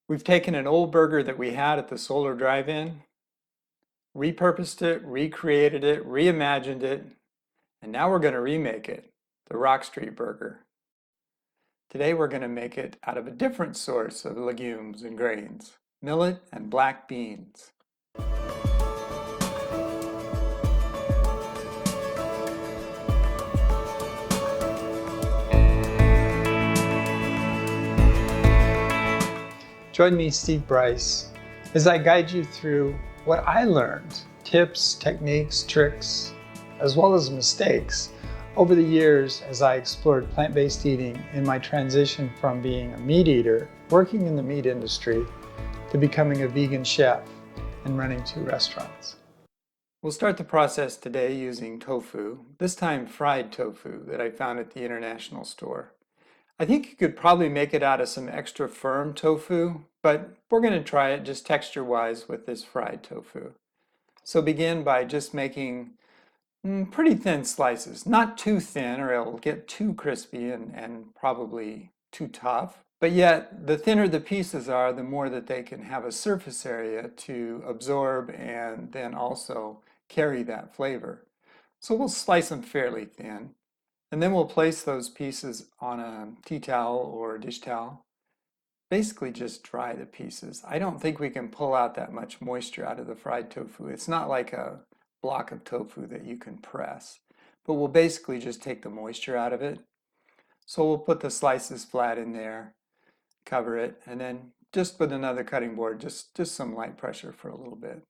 We've taken an old burger that we had at the Solar Drive-In, repurposed it, recreated it, reimagined it, and now we're going to remake it, the Rock Street Burger. Today we're going to make it out of a different source of legumes and grains, millet and black beans. Join me, Steve Bryce, as I guide you through what I learned, tips, techniques, tricks, as well as mistakes over the years as I explored plant-based eating in my transition from being a meat eater, working in the meat industry, to becoming a vegan chef and running 2 restaurants. We'll start the process today using tofu, this time fried tofu that I found at the International Store. I think you could probably make it out of some extra firm tofu, but we're going to try it just texture-wise with this fried tofu. So begin by just making pretty thin slices, not too thin or it'll get too crispy and probably too tough. But yet, the thinner the pieces are, the more that they can have a surface area to absorb and then also carry that flavor. So we'll slice them fairly thin. And then we'll place those pieces on a tea towel or a dish towel. Basically just dry the pieces. I don't think we can pull out that much moisture out of the fried tofu. It's not like a block of tofu that you can press. But we'll basically just take the moisture out of it. So we'll put the slices flat in there, cover it, and then just with another cutting board, just some light pressure for a little bit.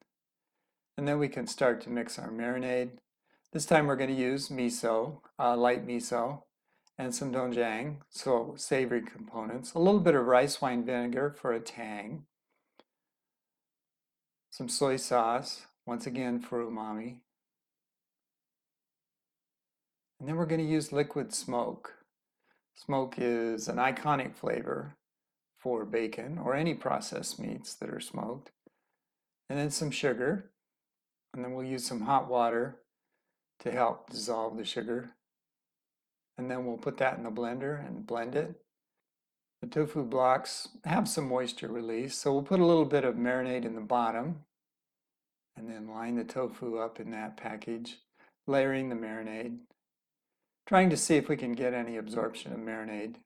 And then we can start to mix our marinade. This time we're going to use miso, light miso, and some doenjang, so savory components. A little bit of rice wine vinegar for a tang. Some soy sauce, once again for umami. And then we're going to use liquid smoke. Smoke is an iconic flavor for bacon or any processed meats that are smoked. And then some sugar. And then we'll use some hot water to help dissolve the sugar. And then we'll put that in the blender and blend it. The tofu blocks have some moisture release, so we'll put a little bit of marinade in the bottom and then line the tofu up in that package, layering the marinade, trying to see if we can get any absorption of marinade.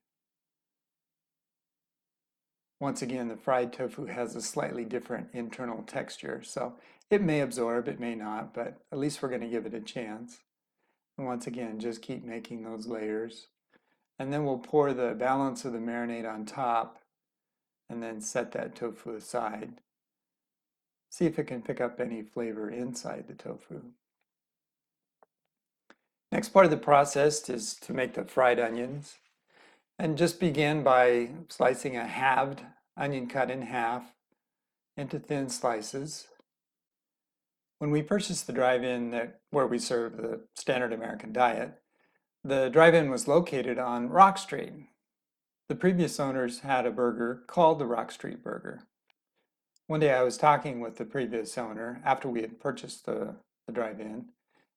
Once again, the fried tofu has a slightly different internal texture, so it may absorb, it may not, but at least we're going to give it a chance. And once again, just keep making those layers. And then we'll pour the balance of the marinade on top and then set that tofu aside. See if it can pick up any flavor inside the tofu. Next part of the process is to make the fried onions. And just begin by slicing a halved onion cut in half into thin slices. When we purchased the drive-in where we serve the standard American diet, the drive-in was located on Rock Street. The previous owners had a burger called the Rock Street Burger. One day I was talking with the previous owner after we had purchased the drive-in,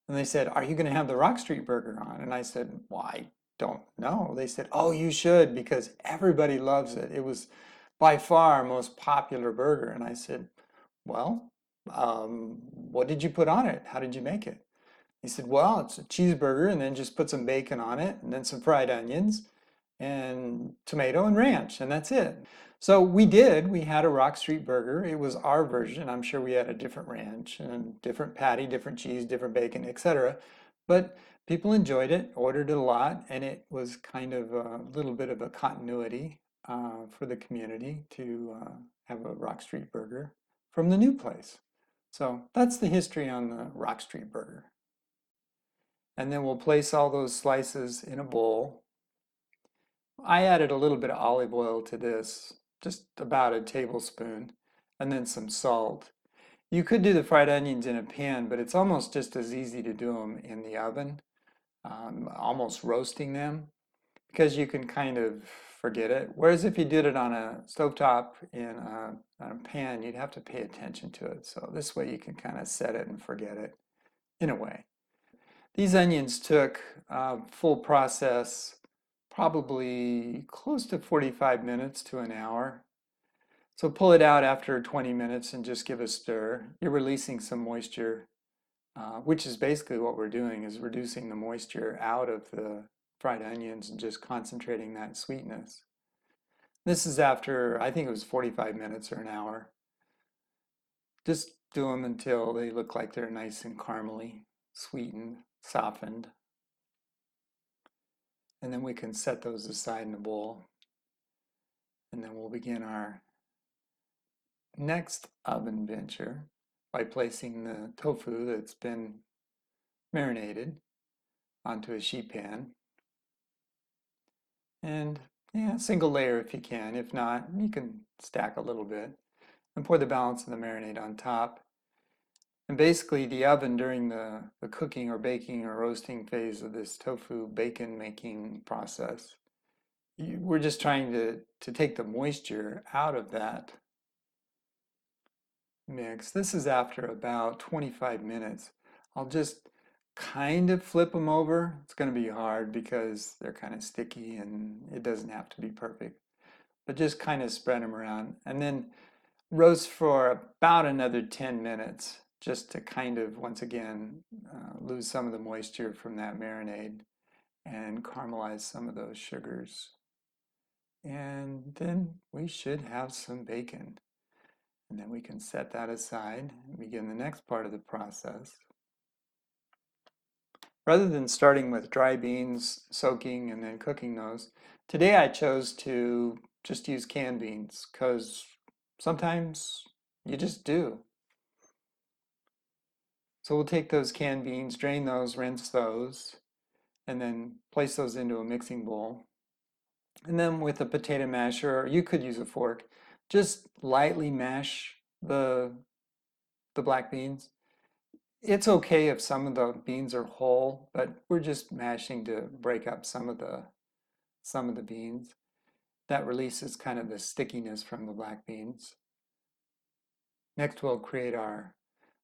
and they said, "Are you going to have the Rock Street Burger on?" And I said, "Well, I don't know." They said, "Oh, you should because everybody loves it. It was by far our most popular burger." And I said, "Well, what did you put on it? How did you make it?" He said, "Well, it's a cheeseburger and then just put some bacon on it and then some fried onions and tomato and ranch, and that's it." So we had a Rock Street Burger. It was our version. I'm sure we had a different ranch and different patty, different cheese, different bacon, etc. But people enjoyed it, ordered it a lot, and it was kind of a little bit of a continuity for the community to have a Rock Street Burger from the new place. So that's the history on the Rock Street Burger. And then we'll place all those slices in a bowl. I added a little bit of olive oil to this, just about a tablespoon, and then some salt. You could do the fried onions in a pan, but it's almost just as easy to do them in the oven, almost roasting them, because you can kind of forget it. Whereas if you did it on a stovetop on a pan, you'd have to pay attention to it. So this way you can kind of set it and forget it in a way. These onions took full process probably close to 45 minutes to an hour. So pull it out after 20 minutes and just give a stir. You're releasing some moisture, which is basically what we're doing, is reducing the moisture out of the fried onions and just concentrating that sweetness. This is after, I think it was 45 minutes or an hour. Just do them until they look like they're nice and caramely, sweetened, softened. And then we can set those aside in a bowl. And then we'll begin our next oven venture by placing the tofu that's been marinated onto a sheet pan. And yeah, single layer if you can. If not, you can stack a little bit and pour the balance of the marinade on top. And basically the oven during the cooking or baking or roasting phase of this tofu bacon making process, we're just trying to take the moisture out of that mix. This is after about 25 minutes. I'll just kind of flip them over. It's going to be hard because they're kind of sticky and it doesn't have to be perfect. But just kind of spread them around and then roast for about another 10 minutes just to kind of, once again, lose some of the moisture from that marinade and caramelize some of those sugars. And then we should have some bacon. And then we can set that aside and begin the next part of the process. Rather than starting with dry beans, soaking, and then cooking those, today I chose to just use canned beans because sometimes you just do. So we'll take those canned beans, drain those, rinse those, and then place those into a mixing bowl. And then with a potato masher, or you could use a fork, just lightly mash the black beans. It's okay if some of the beans are whole, but we're just mashing to break up some of the beans. That releases kind of the stickiness from the black beans. Next, we'll create our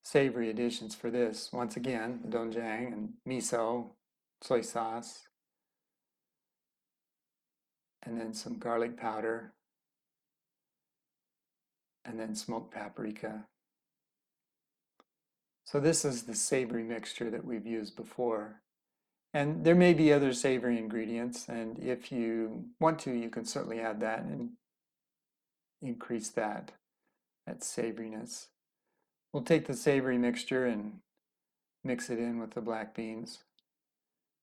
savory additions for this. Once again, the doenjang and miso, soy sauce, and then some garlic powder, and then smoked paprika. So this is the savory mixture that we've used before. And there may be other savory ingredients, and if you want to, you can certainly add that and increase that savoriness. We'll take the savory mixture and mix it in with the black beans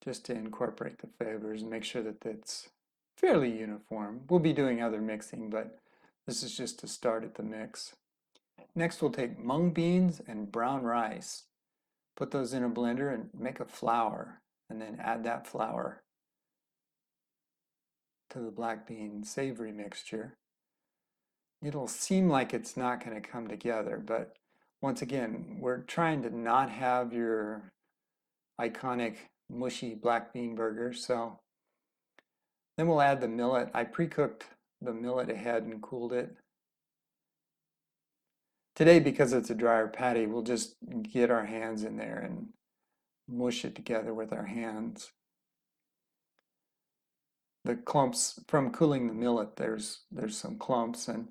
just to incorporate the flavors and make sure that it's fairly uniform. We'll be doing other mixing, but this is just to start at the mix. Next, we'll take mung beans and brown rice, put those in a blender and make a flour, and then add that flour to the black bean savory mixture. It'll seem like it's not going to come together, but once again, we're trying to not have your iconic mushy black bean burger. So then we'll add the millet. I pre-cooked the millet ahead and cooled it. Today, because it's a drier patty, we'll just get our hands in there and mush it together with our hands. The clumps from cooling the millet, there's some clumps, and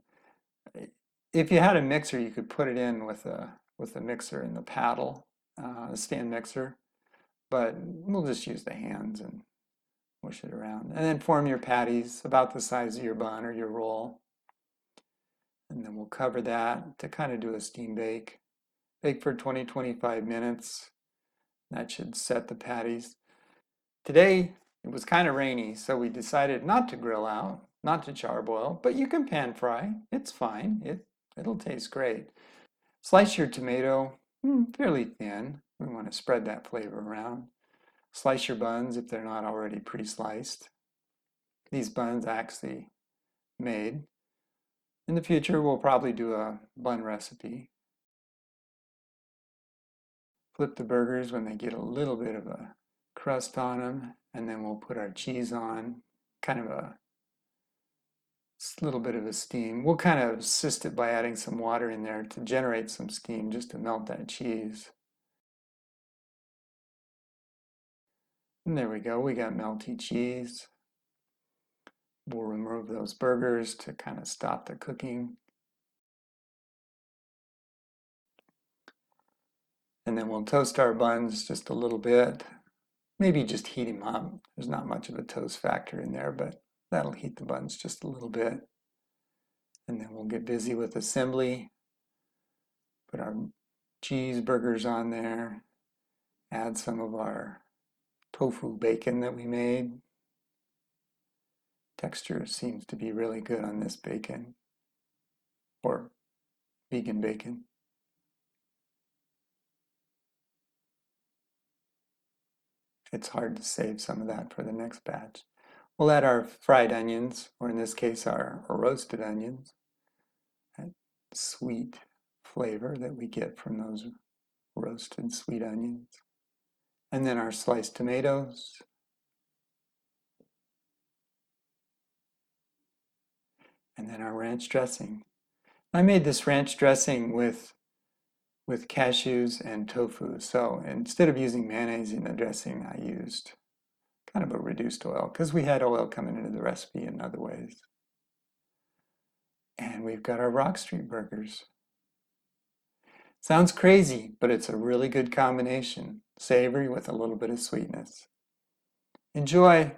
if you had a mixer, you could put it in with a mixer in the paddle, a stand mixer, but we'll just use the hands and mush it around. And then form your patties about the size of your bun or your roll. And then we'll cover that to kind of do a steam bake. Bake for 20-25 minutes. That should set the patties. Today, it was kind of rainy, so we decided not to grill out, not to charboil, but you can pan fry. It's fine. It'll taste great. Slice your tomato fairly thin. We want to spread that flavor around. Slice your buns if they're not already pre-sliced. These buns actually made. In the future, we'll probably do a bun recipe. Flip the burgers when they get a little bit of a crust on them, and then we'll put our cheese on, kind of a little bit of a steam. We'll kind of assist it by adding some water in there to generate some steam just to melt that cheese. And there we go, we got melty cheese. We'll remove those burgers to kind of stop the cooking. And then we'll toast our buns just a little bit. Maybe just heat them up. There's not much of a toast factor in there, but that'll heat the buns just a little bit. And then we'll get busy with assembly. Put our cheeseburgers on there. Add some of our tofu bacon that we made. Texture seems to be really good on this bacon, or vegan bacon. It's hard to save some of that for the next batch. We'll add our fried onions, or in this case our roasted onions. That sweet flavor that we get from those roasted sweet onions. And then our sliced tomatoes. And then our ranch dressing. I made this ranch dressing with cashews and tofu. So instead of using mayonnaise in the dressing, I used kind of a reduced oil because we had oil coming into the recipe in other ways. And we've got our Rock Street burgers. Sounds crazy, but it's a really good combination. Savory with a little bit of sweetness. Enjoy!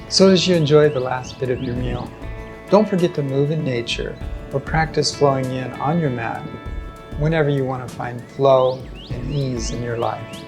So as you enjoy the last bit of your meal, don't forget to move in nature or practice flowing in on your mat whenever you want to find flow and ease in your life.